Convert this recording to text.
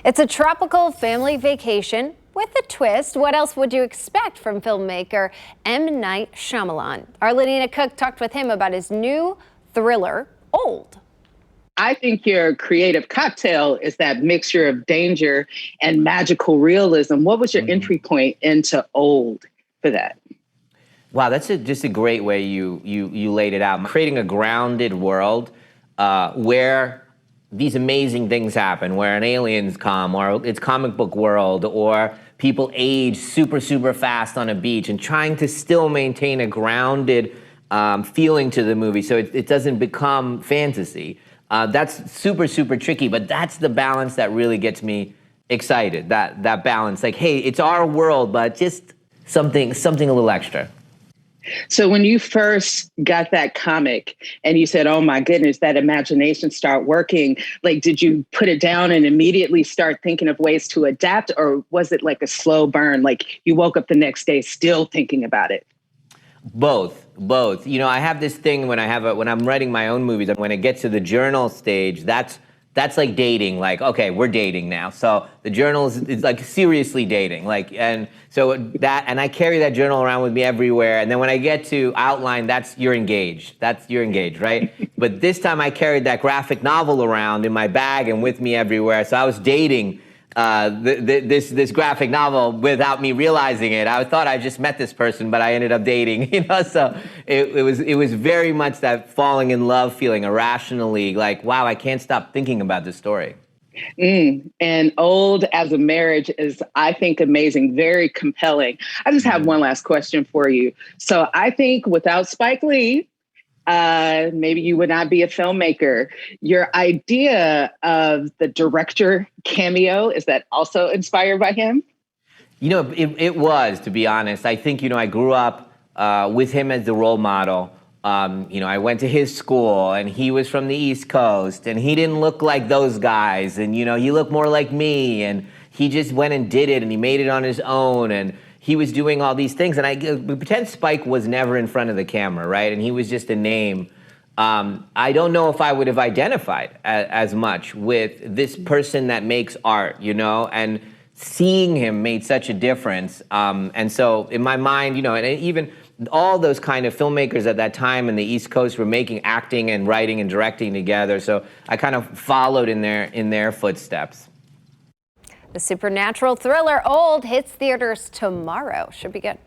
It's a tropical family vacation with a twist. What else would you expect from filmmaker M. Night Shyamalan? Our Lonita Cook talked with him about his new thriller, Old. I think your creative cocktail is that mixture of danger and magical realism. What was your entry point into Old for that? Wow, that's just a great way you laid it out. Creating a grounded world where these amazing things happen, where an aliens come, or it's comic book world, or people age super, super fast on a beach, and trying to still maintain a grounded feeling to the movie so it doesn't become fantasy. That's super, super tricky, but that's the balance that really gets me excited, that balance. Like, hey, it's our world, but just something a little extra. So when you first got that comic and you said, oh my goodness, that imagination start working, like, did you put it down and immediately start thinking of ways to adapt? Or was it like a slow burn? Like you woke up the next day still thinking about it? Both. You know, I have this thing when I'm writing my own movies, when it gets to the journal stage, that's like dating. Like, okay, we're dating now. So the journal is like seriously dating. Like, and I carry that journal around with me everywhere. And then when I get to outline, you're engaged, right? But this time I carried that graphic novel around in my bag and with me everywhere. So I was dating this graphic novel without me realizing it. I thought I just met this person, but I ended up dating, you know? So it was very much that falling in love feeling, irrationally, like, wow, I can't stop thinking about this story. And Old as a marriage is, I think, amazing, very compelling. I just have one last question for you. So I think without Spike Lee, maybe you would not be a filmmaker. Your idea of the director cameo, is that also inspired by him? You know, it was, to be honest. I think, you know, I grew up with him as the role model. You know, I went to his school and he was from the East Coast and he didn't look like those guys. And, you know, he looked more like me, and he just went and did it and he made it on his own. And he was doing all these things, and I pretend Spike was never in front of the camera, right? And he was just a name. I don't know if I would have identified as much with this person that makes art, you know, and seeing him made such a difference. And so in my mind, you know, and even all those kind of filmmakers at that time in the East Coast were making acting and writing and directing together. So I kind of followed in their footsteps. The supernatural thriller Old hits theaters tomorrow. Should be good.